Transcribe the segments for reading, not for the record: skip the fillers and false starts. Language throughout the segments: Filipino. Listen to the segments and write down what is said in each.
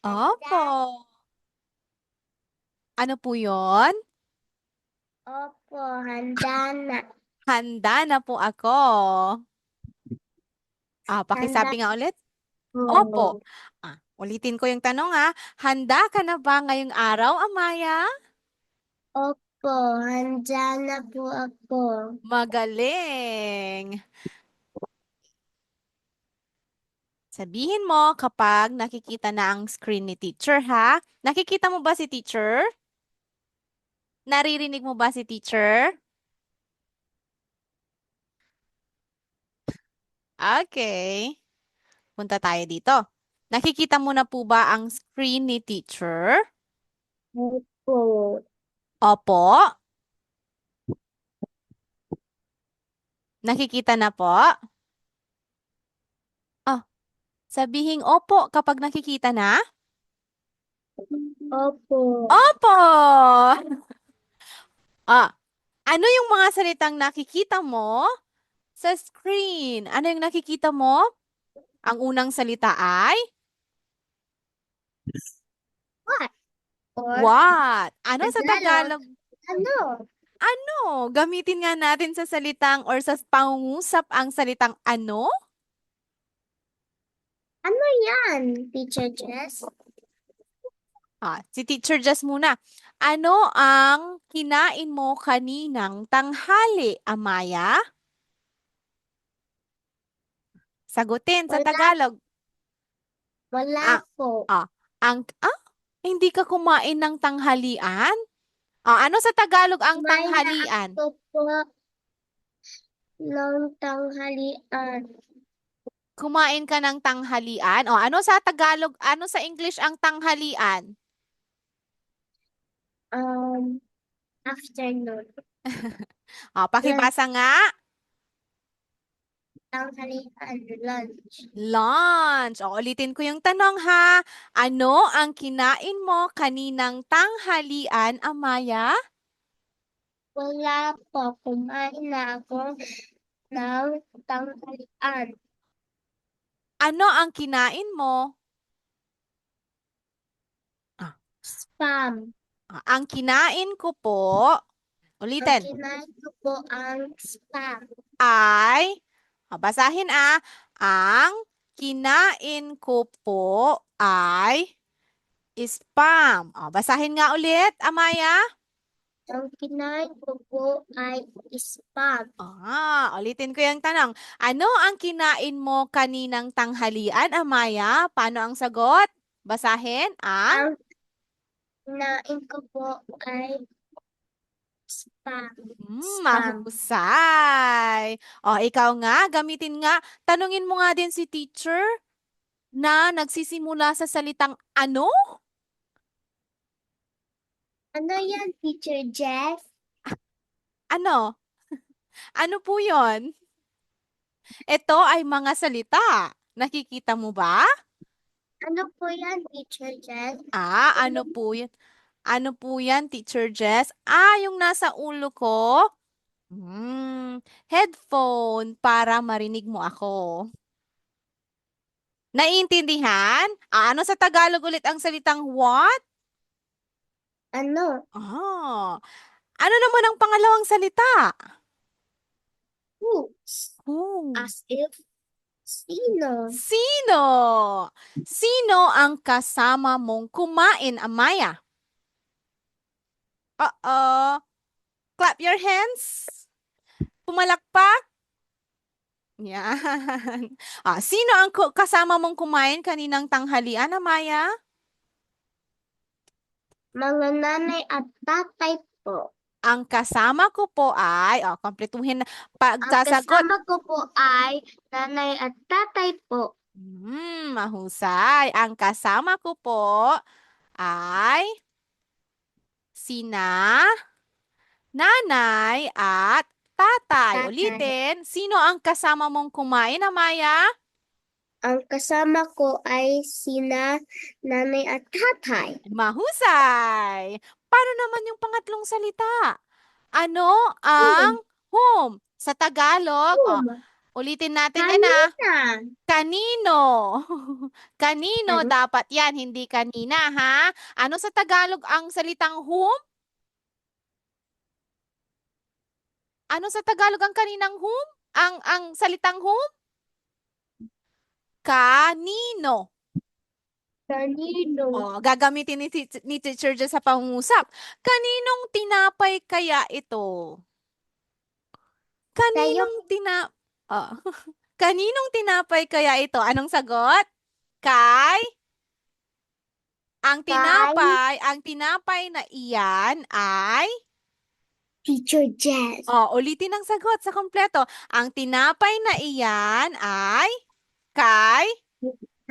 Opo. Handa? Ano po yon? Opo, handa na. Handa na po ako. Handa Pakisabi nga ulit. Opo. po. Ulitin ko yung tanong ha. Handa ka na ba ngayong araw, Amaya? Opo, handa na po ako. Magaling. Sabihin mo kapag nakikita na ang screen ni teacher ha. Nakikita mo ba si teacher? Naririnig mo ba si teacher? Okay. Punta tayo dito. Nakikita mo na po ba ang screen ni teacher? Opo. Opo. Nakikita na po? Oh, sabihing opo kapag nakikita na? Opo. Opo! Ah, ano yung mga salitang nakikita mo sa screen? Ano yung nakikita mo? Ang unang salita ay What? Or what? Ano sa Tagalog? Tagalog? Ano? Ano? Gamitin nga natin sa salitang or sa pangungusap ang salitang ano? Ano yan, Teacher Jess? Si Teacher Jess muna. Ano ang kinain mo kaninang tanghali, Amaya? Sagutin sa Wala, Tagalog. wala Ah, po. ah, hindi ka kumain ng tanghalian? Ano sa Tagalog ang Kumain na tanghalian? ako po ng tanghalian. Kumain ka ng tanghalian? Ano sa Tagalog, ano sa English ang tanghalian? Um, Afternoon. Lunch. Pakibasa nga. Tanghalian. Lunch. Lunch. Ulitin ko yung tanong ha. Ano ang kinain mo kaninang tanghalian, Amaya? Wala po. Kumain na ako ng tanghalian. Ano ang kinain mo? Ah, Spam. ang kinain ko po, Ang ulitin, kinain ko po ang spam. ay, basahin ang kinain ko po ay spam. Basahin nga ulit, Amaya. Ang kinain ko po ay spam. Ulitin ko yung tanong. Ano ang kinain mo kaninang tanghalian, Amaya? Paano ang sagot? Basahin ang Ang kinain ko po ay spam. Spam. mahusay. Ikaw nga, gamitin nga. Tanungin mo nga din si teacher na nagsisimula sa salitang ano? Ano yan, Teacher Jeff? Ano? Ano po yon? Ito ay mga salita. Nakikita mo ba? Ano po yan, Teacher Jeff? Ano po yan? Ano po yan, Teacher Jess? Yung nasa ulo ko? Headphone para marinig mo ako. Naiintindihan? Ano sa Tagalog ulit ang salitang what? Ano? Ah, ano naman ang pangalawang salita? Whose? Oh. As if sino? Sino? Sino ang kasama mong kumain, Amaya? Uh-oh. Clap your hands. Pumalakpak. Yan. Sino ang kasama mong kumain kaninang tanghalian, Amaya? Mga nanay at tatay po. Ang kasama ko po ay, kompletuhin na Ang pagsasagot. kasama ko po ay nanay at tatay po. Mahusay. Ang kasama ko po ay sina nanay at tatay. Tatay. Ulitin, sino ang kasama mong kumain, Amaya? Ang kasama ko ay sina nanay at tatay. Mahusay. Paano naman yung pangatlong salita? Ano ang Whom? whom? Sa Tagalog, Whom? Ulitin natin yan ah. Kanina. Kanino? Kanino Kan- dapat yan, hindi kanina ha? Ano sa Tagalog ang salitang whom? Ano sa Tagalog ang kaninang whom? Ang salitang whom? Kanino. Kanino. Oh, gagamitin ni Teacher Jess sa pangungusap. Kaninong tinapay kaya ito? Sa'yo, Kaninong oh. Kaninong tinapay kaya ito? Anong sagot? Kay? kay Ang tinapay na iyan ay? Teacher Jess. Oh, ulitin ang sagot sa kompleto. Ang tinapay na iyan ay? Kay?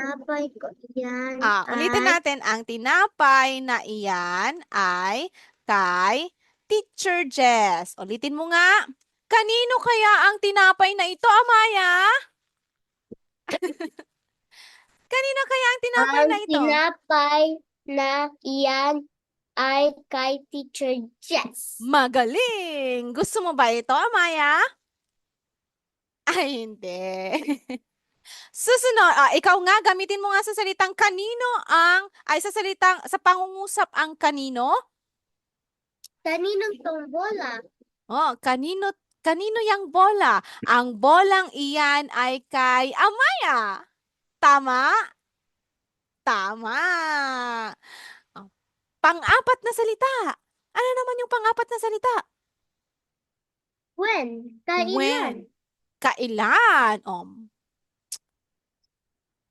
Napay ko yan Ulitin ay natin. Ang tinapay na iyan ay kay Teacher Jess. Ulitin mo nga. Kanino kaya ang tinapay na ito, Amaya? Kanino kaya ang tinapay ang na ito? tinapay na iyan ay kay Teacher Jess. Magaling! Gusto mo ba ito, Amaya? Ay, hindi. Susunod, ikaw nga, gamitin mo nga sa salitang kanino sa salitang, sa pangungusap ang kanino. Kaninong tombola? Oh, kanino yang bola? Ang bolang iyan ay kay Amaya. Tama? Tama. Oh, pang-apat na salita. Ano naman yung pang-apat na salita? When? Kailan? When. Kailan?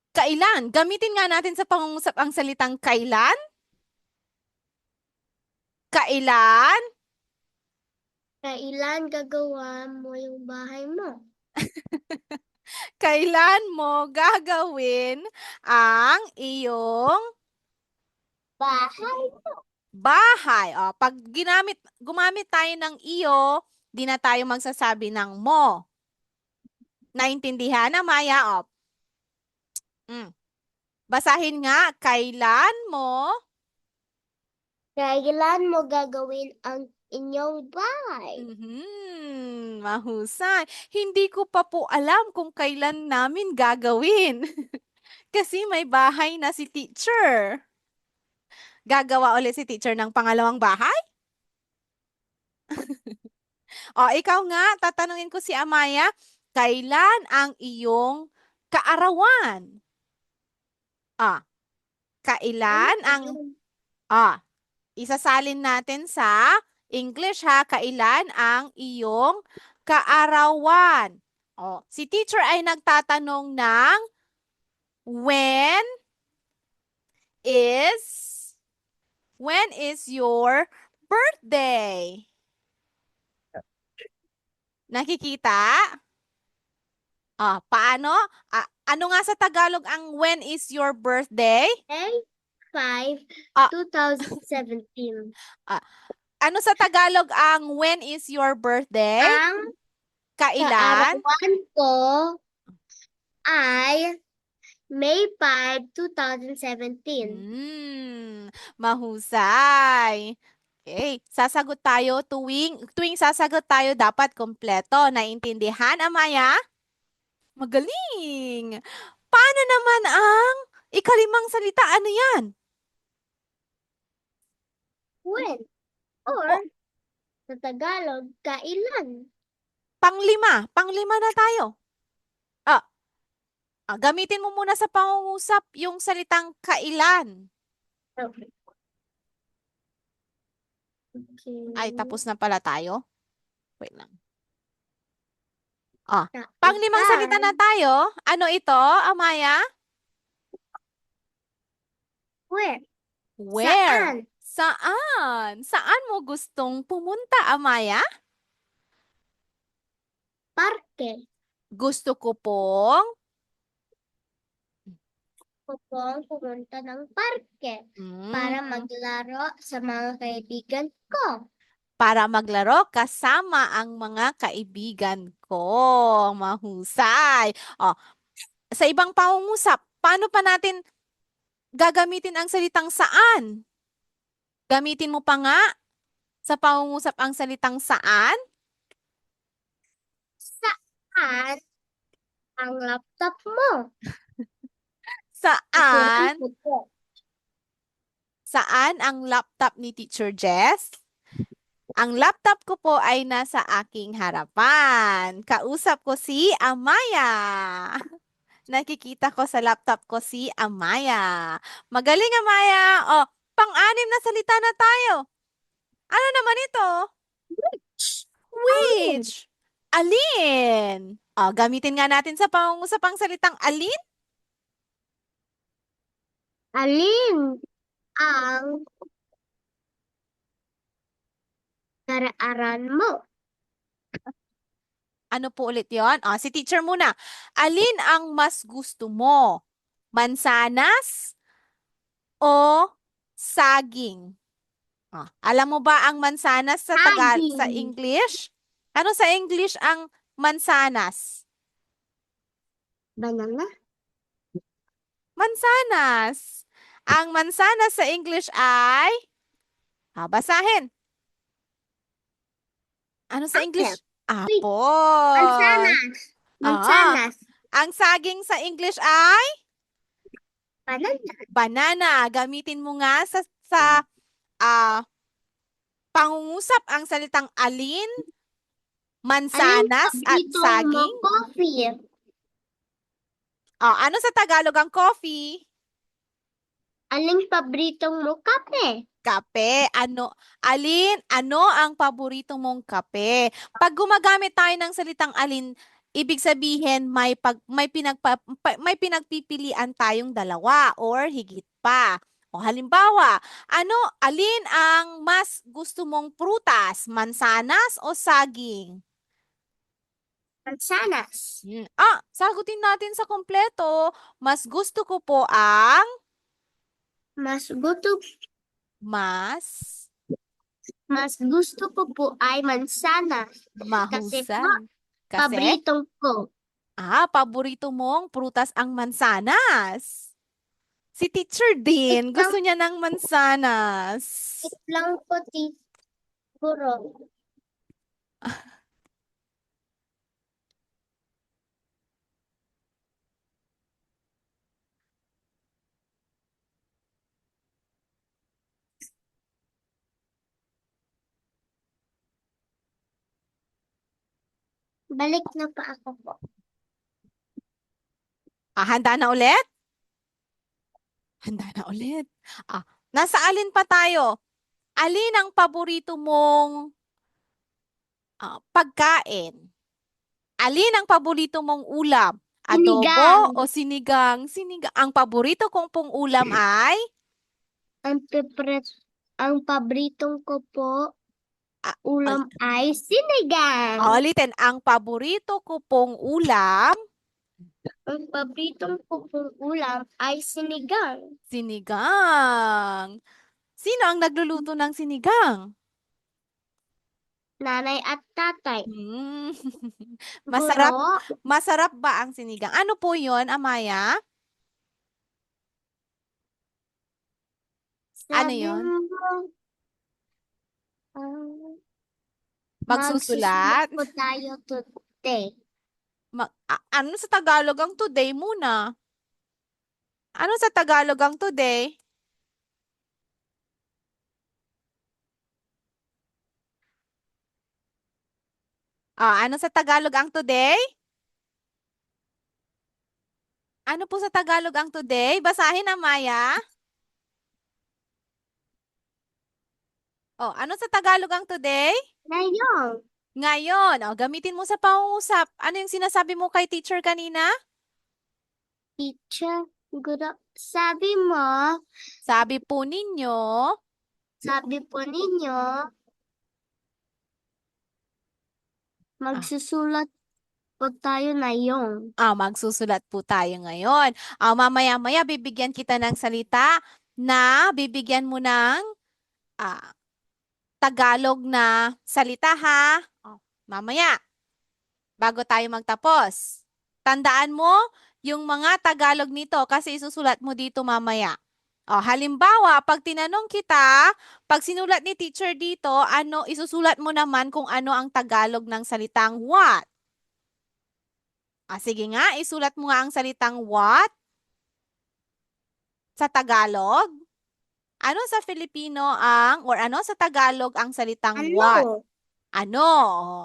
Kailan? Gamitin nga natin sa pangungusap ang salitang kailan. Kailan? Kailan gagawa mo yung bahay mo? Kailan mo gagawin ang iyong Bahay? bahay? Pag gumamit tayo ng iyo, di na tayo magsasabi ng mo. Naintindihan na, Maya? Mm. Basahin nga, kailan mo? Kailan mo gagawin ang inyong bahay? Mahusay. Hindi ko pa po alam kung kailan namin gagawin. Kasi may bahay na si teacher. Gagawa ulit si teacher ng pangalawang bahay? Ikaw nga, tatanungin ko si Amaya, kailan ang iyong kaarawan? Ah, Ano kailan ba ang, yun? isasalin natin sa English ha, kailan ang iyong kaarawan? Si teacher ay nagtatanong ng when is, when is your birthday? Nakikita? Paano? Ano nga sa Tagalog ang when is your birthday? May 5, Ah, 2017. ah, ano sa Tagalog ang when is your birthday? Ang Kailan? kaarawan ko ay May 5, 2017. Mahusay. Okay, sasagot tayo tuwing sasagot tayo dapat kompleto. Naintindihan, Amaya? Magaling! Paano naman ang ikalimang salita? Ano yan? When? Or, O, sa Tagalog, kailan? panglima na tayo. Ah, gamitin mo muna sa pangungusap yung salitang kailan. Okay. Ay, tapos na pala tayo. Wait lang. Panglimang salita Kailan? na tayo. Ano ito, Amaya? Where? Where? Saan? Saan? Saan mo gustong pumunta, Amaya? Parke. Gusto ko pong Pupong pumunta ng parke para mm, maglaro sa mga kaibigan ko. para maglaro kasama ang mga kaibigan ko. Mahusay. Sa ibang pangungusap, paano pa natin gagamitin ang salitang saan? Gamitin mo pa nga sa pangungusap ang salitang saan? Saan Ang laptop mo. Kulay Saan? puti. Saan ang laptop ni Teacher Jess? Ang laptop ko po ay nasa aking harapan. Kausap ko si Amaya. Nakikita ko sa laptop ko si Amaya. Magaling, Amaya. Oh, pang-anim na salita na tayo. Ano naman ito? Alin? Which? Alin? Oh, gamitin nga natin sa pangungusapang salitang alin. Alin ang karaaran mo? Ano po ulit yon? Oh, si teacher muna. Alin ang mas gusto mo? Mansanas o saging? Ah, alam mo ba ang mansanas sa sa Saging. English? Ano sa English ang mansanas? Banana. Mansanas. Ang mansanas sa English ay, basahin. Ano sa Apple. English? Wait, Apple. mansanas. Ah, Mansanas. ang saging sa English ay Banana. banana. Gamitin mo nga sa ah, pangungusap ang salitang alin, Alin mansanas at paborito mo saging. coffee? Ano sa Tagalog ang coffee? Alin paborito mo kape? Kape. Ano ang paborito mong kape? Pag gumagamit tayo ng salitang alin, ibig sabihin may pinagpipilian tayong dalawa or higit pa. O halimbawa, alin ang mas gusto mong prutas? Mansanas o saging? Mansanas. Sagutin natin sa kompleto. Mas gusto ko po ang Mas gusto, mas mas gusto ko po ay mansanas. Kasi po, mahusay. Kasi? paboritong ko. Paborito mong prutas ang mansanas. Si teacher din, Itlang, gusto niya ng mansanas. itlang puti, puro. Balik na pa ako po. Handa na ulit? Handa na ulit. Nasa alin pa tayo? Alin ang paborito mong pagkain? Alin ang paborito mong ulam? Sinigang. Adobo o sinigang? Sinigang. Ang paborito kong pong ulam ay Ang pepret, ang paboritong ko po, ah, ulam ay sinigang. ulitin. Ang paborito ko pong ulam, Ang paboritong ko pong ulam ay sinigang. sinigang. Sino ang nagluluto ng sinigang? Nanay at tatay. Hmm. Masarap, Siguro, masarap ba ang sinigang? Ano po 'yon, Amaya? Ano sabi 'yon? mo, ah, magsusulat Magsusulat? po tayo today. Ano sa Tagalog ang today muna? Ano sa Tagalog ang today? Ano sa Tagalog ang today? Ano po sa Tagalog ang today? Basahin, Amaya. Ano sa Tagalog ang today? Ngayon, Ngayon. Gamitin mo sa pangungusap. Ano yung sinasabi mo kay teacher kanina? teacher, siguro, sabi mo, Sabi po ninyo, sabi po ninyo, ah, magsusulat po tayo na yung. magsusulat po tayo ngayon. Mamaya-maya bibigyan kita ng salita na bibigyan mo ng ah, Tagalog na salita ha. Mamaya, bago tayo magtapos. Tandaan mo yung mga Tagalog nito kasi isusulat mo dito mamaya. Halimbawa, pag tinanong kita, pag sinulat ni teacher dito, isusulat mo naman kung ano ang Tagalog ng salitang what. Sige nga, isulat mo nga ang salitang what sa Tagalog. Ano sa Filipino or ano sa Tagalog ang salitang what? Ano? Ano?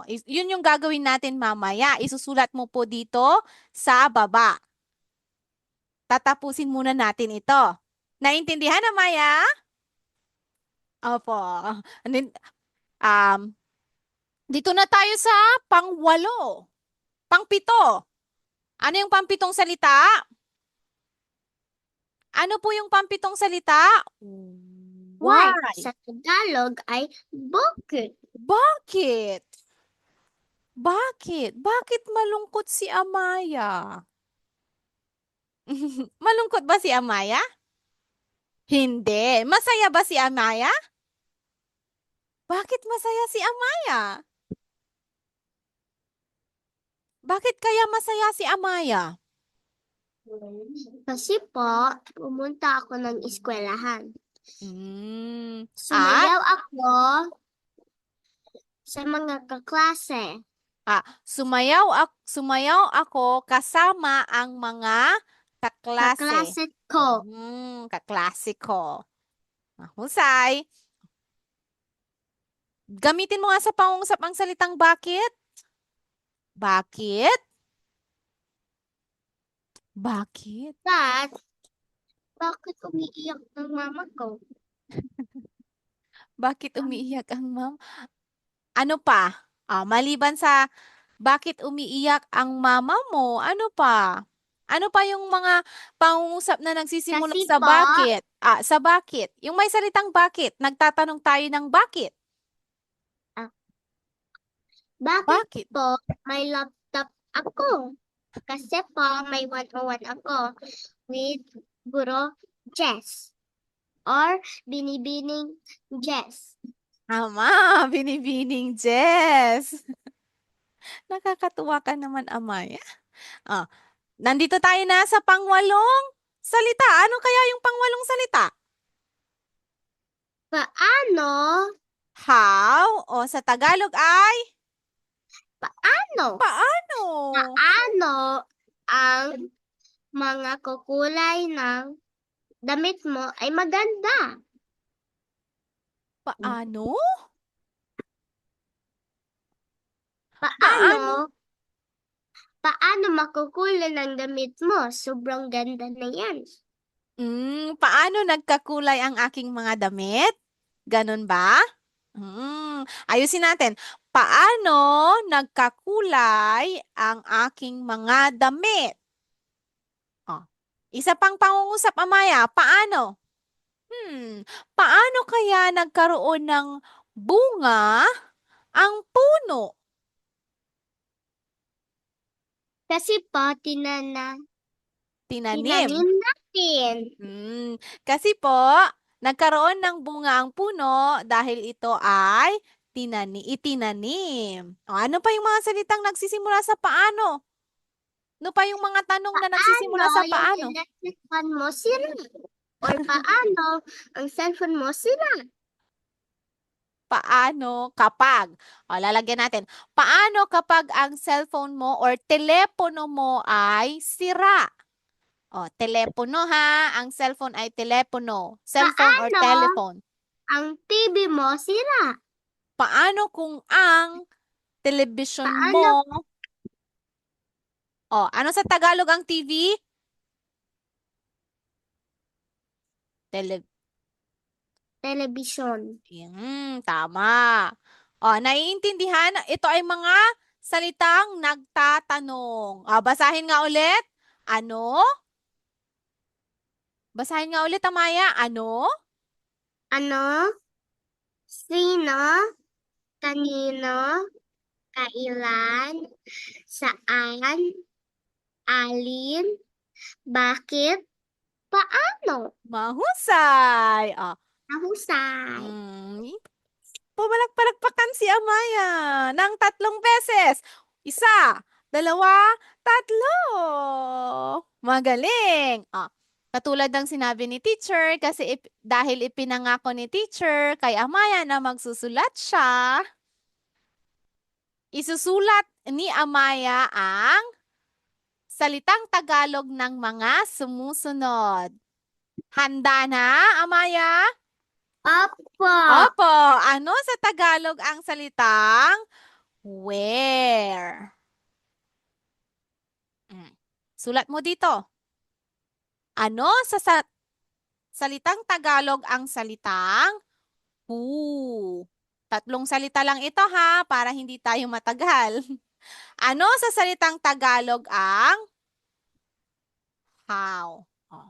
Yun yung gagawin natin mamaya. Isusulat mo po dito sa baba. Tatapusin muna natin ito. Naintindihan na, Maya? Opo. And then, um, dito na tayo sa pangwalo. Pangpito. Ano yung pampitong salita? Ano po yung pampitong salita? Why? Why? Sa Tagalog ay bakit? Bakit? Bakit? Bakit malungkot si Amaya? Malungkot ba si Amaya? Hindi. Masaya ba si Amaya? Bakit masaya si Amaya? Bakit kaya masaya si Amaya? Kasi po, pumunta ako ng eskwelahan. Mm. At Sumayaw ako sa mga kaklase. sumayaw ako kasama ang mga kaklase. Kaklase ko. Kaklase ko. Mahusay. Gamitin mo nga sa pangungusap ang salitang bakit. Bakit? Bakit? Bakit umiiyak ng mama ko? Bakit umiiyak ang mom? Ano pa? Maliban sa bakit umiiyak ang mama mo, ano pa? Ano pa yung mga pangungusap na nagsisimula Kasi sa po, bakit? Sa bakit. Yung may salitang bakit. Nagtatanong tayo ng bakit. bakit Bakit? po may laptop ako? Kasi po may 101 ako with Guro Jess or Binibining Jess. Tama, binibining Jess. Nakakatuwa ka naman, Amaya. Ah, nandito tayo na sa pangwalong salita. Ano kaya yung pangwalong salita? Paano? How? O sa Tagalog ay Paano? paano? Paano ang mga kukulay ng damit mo ay maganda? Paano? Paano? Paano? Paano makukulay ng damit mo? Sobrang ganda na yan. Paano nagkakulay ang aking mga damit? Ganun ba? Ayusin natin. Paano nagkakulay ang aking mga damit? Oh, isa pang pangungusap, Amaya. Paano? Paano kaya nagkaroon ng bunga ang puno? Kasi po, Tinanim. tinanim natin. Kasi po, nagkaroon ng bunga ang puno dahil ito ay itinanim. Ano pa yung mga salitang nagsisimula sa paano? Ano pa yung mga tanong na nagsisimula sa Paano yung paano? electric fan mo sira? Or paano ang cellphone mo sira? Paano kapag? Lalagyan natin. Paano kapag ang cellphone mo or telepono mo ay sira? Telepono ha. Ang cellphone ay telepono. Cellphone or Paano telephone. ang TV mo sira? Paano kung ang television Paano mo? Ano sa Tagalog ang TV? Tele television? Tama. Naiintindihan? Ito ay mga salitang nagtatanong. Basahin nga ulit. Ano? Basahin nga ulit, Amaya. Ano? Ano? Sino? Kanino? Kailan? Saan? Alin? Bakit? Paano? Mahusay. Nahusay. Mm, Pumalakpalakpakan si Amaya ng 3 beses. Isa, dalawa, tatlo. Magaling. Katulad ng sinabi ni teacher, kasi dahil ipinangako ni teacher kay Amaya na magsusulat siya, isusulat ni Amaya ang salitang Tagalog ng mga sumusunod? Handa na, Amaya? Opo. Opo. Ano sa Tagalog ang salitang where? Mm. Sulat mo dito. Ano sa salitang Tagalog ang salitang who? Tatlong salita lang ito ha, para hindi tayo matagal. Ano sa salitang Tagalog ang how? Oh.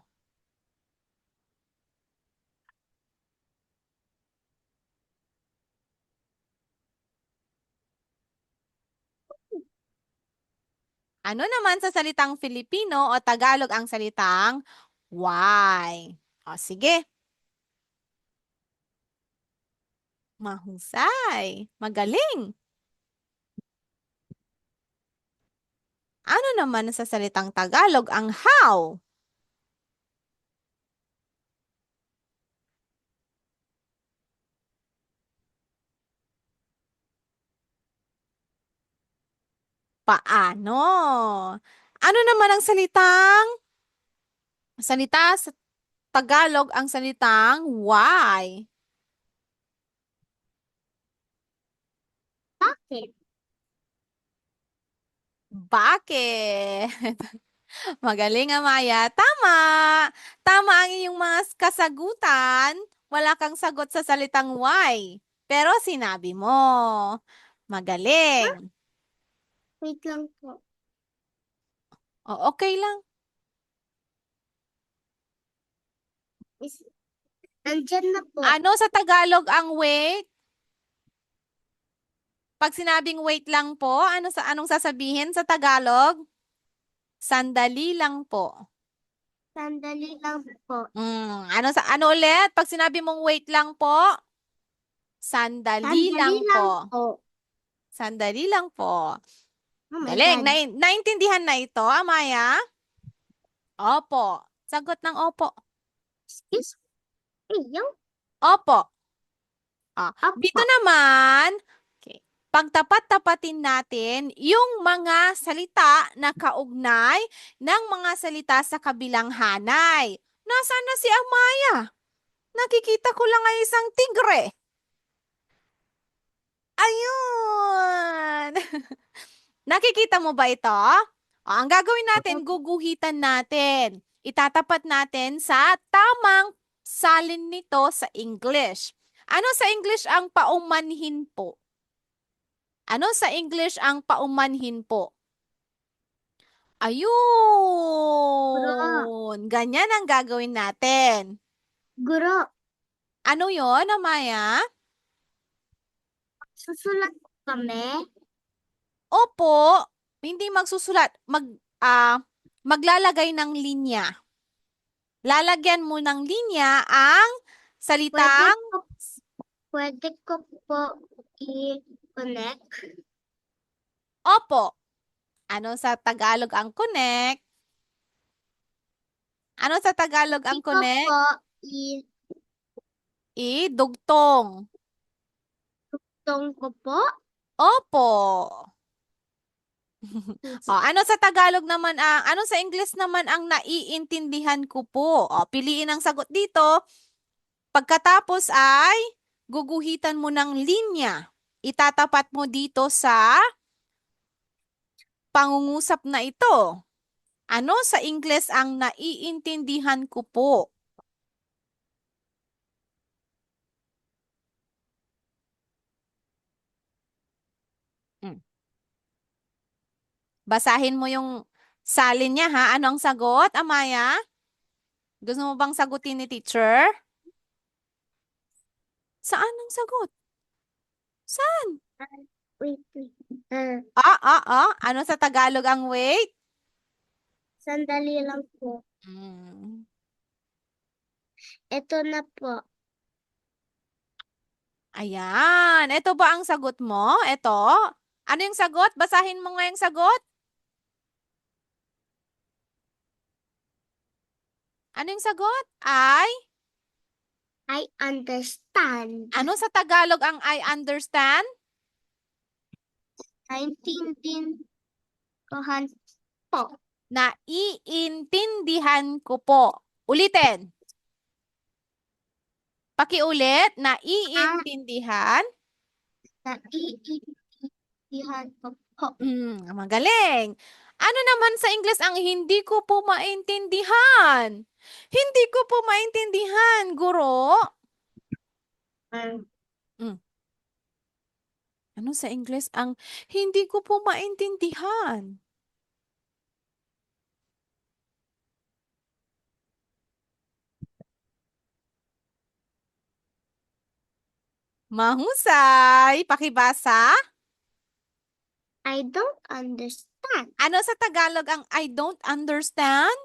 Ano naman sa salitang Filipino o Tagalog ang salitang why? O sige, mahusay. Magaling. Ano naman sa salitang Tagalog ang how? Paano? Ano naman ang salita sa Tagalog ang salitang why? Bakit? Bakit? Magaling, Amaya. Tama. Tama ang iyong mga kasagutan. Wala kang sagot sa salitang why. Pero sinabi mo. Magaling. Wait lang po. O, okay lang. Is, Nandyan na po. Ano sa Tagalog ang wait? Pag sinabing wait lang po, anong sasabihin sa Tagalog? Sandali lang po. Sandali lang po. Ano ulit? Pag sinabi mong wait lang po, sandali Sandali lang lang po. po. Sandali lang po. Oh my Galing. God. Naintindihan na ito, Amaya? Opo. Sagot ng opo. Excuse me. Yung Opo. Dito opo. naman, okay, pagtapat-tapatin natin yung mga salita na kaugnay ng mga salita sa kabilang hanay. Nasaan na si Amaya? Nakikita ko lang ay isang tigre. Ayun! Nakikita mo ba ito? Ang gagawin natin, guguhitan natin. Itatapat natin sa tamang salin nito sa English. Ano sa English ang paumanhin po? Ano sa English ang paumanhin po? Guro. Ayun! Ganyan ang gagawin natin. Guro. Ano yon, Amaya? Susulat kami. Opo, hindi magsusulat. Maglalagay ng linya. Lalagyan mo ng linya ang salitang Pwede ko po i-connect. opo. Ano sa Tagalog ang connect? Ano sa Tagalog ang Pwede ko connect? po Idugtong. i-tong ko po. Opo. Ano sa Tagalog naman ano sa English naman ang naiintindihan ko po? Piliin ang sagot dito. Pagkatapos ay guguhitan mo ng linya. Itatapat mo dito sa pangungusap na ito. Ano sa English ang naiintindihan ko po? Hmm. Basahin mo yung salin niya ha. Ano ang sagot, Amaya? Gusto mo bang sagutin ni teacher? Saan ang sagot? Saan? Wait. Ano sa Tagalog ang wait? Sandali lang po. Hmm. Ito na po. Ayan. Ito ba ang sagot mo? Ito? Ano yung sagot? Basahin mo nga yung sagot. Ano yung sagot? I understand. Ano sa Tagalog ang I understand? Naintindihan ko po. Naiintindihan ko po. Ulitin. Pakiulit. Ah, Naiintindihan. naiintindihan ko po. Magaling. Ano naman sa Ingles ang hindi ko po maintindihan? Hindi ko po maintindihan, guro. Um, Mm, Ano sa Ingles ang hindi ko po maintindihan? Mahusay. Pakibasa. I don't understand. Ano sa Tagalog ang I don't understand?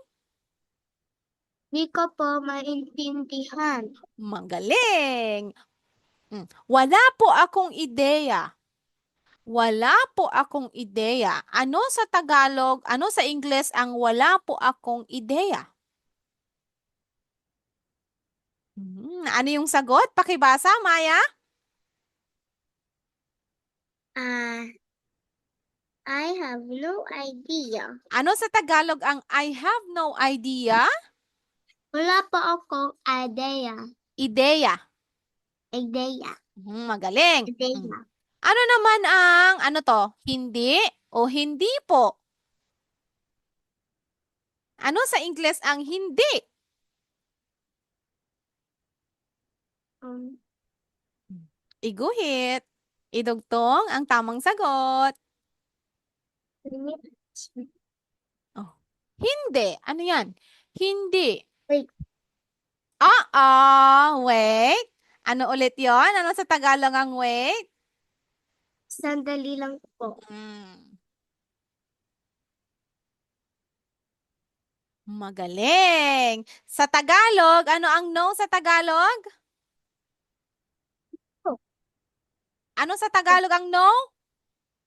Di ko po maintindihan. Magaling. Wala po akong ideya. Wala po akong ideya. Ano sa Tagalog, ano sa Ingles ang wala po akong ideya? Ano yung sagot? Pakibasa, Maya? Ah, I have no idea. Ano sa Tagalog ang I have no idea? Wala po akong idea. Ideya. Idea. Magaling. Idea. Ano naman ang, ano to, hindi o hindi po? Ano sa Ingles ang hindi? Um, Iguhit. Idugtong ang tamang sagot. Oh. Hindi. Ano yan? Hindi. wait, Wait. Ano ulit yon? Ano sa Tagalog ang wait? sandali lang po. Mm. Magaling. Sa Tagalog, ano ang no sa Tagalog? Oh, Ano sa Tagalog ang no?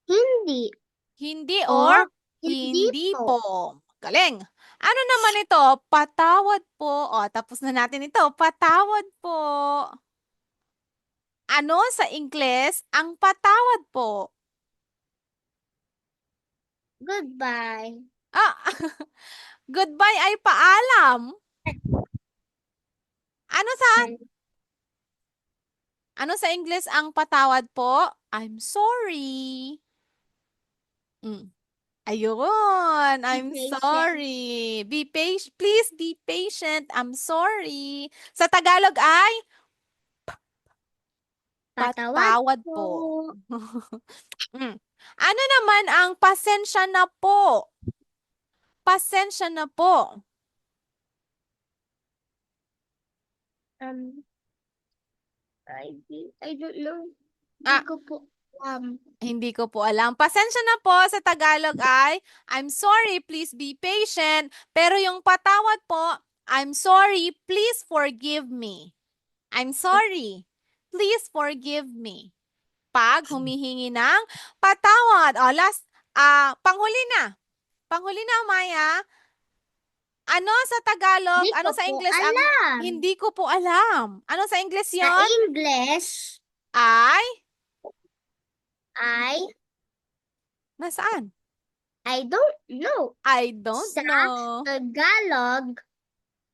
hindi. Hindi or Or, hindi hindi po. po. Galing. Ano naman ito? Patawad po. O, tapos na natin ito. Patawad po. Ano sa Ingles ang patawad po? Goodbye. Ah, goodbye ay paalam. Ano sa And ano sa Ingles ang patawad po? I'm sorry. Mm. Ayun, be I'm patient. sorry. Be patient. Please be patient. I'm sorry. Sa Tagalog ay Patawad patawad po. po. Mm. Ano naman ang pasensya na po? Pasensya na po. Um, I don't know. Di Ah, ko po hindi ko po alam. Pasensya na po sa Tagalog ay I'm sorry, please be patient. Pero yung patawad po, I'm sorry, please forgive me. I'm sorry. Please forgive me. Pag humihingi ng patawad. O, last, panghuli na. Panghuli na, Maya. Ano sa Tagalog, di ano ko sa po Ingles ang alam. hindi ko po alam? Ano sa Ingles Sa yon? English Ay, ay nasaan? I don't know. I don't Sa know. Tagalog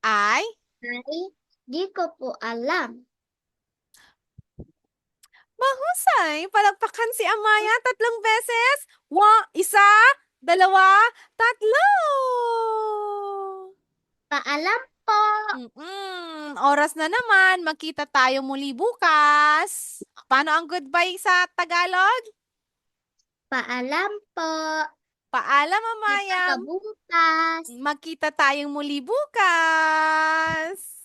Ay, ay di ko po alam. mahusay. Palagpakan si Amaya 3 beses. Isa, dalawa, tatlo. Paalam po. Oras na naman. Makita tayo muli bukas. Paano ang goodbye sa Tagalog? Paalam po. Paalam, Kita Amaya. sa bukas. Magkita tayong muli bukas.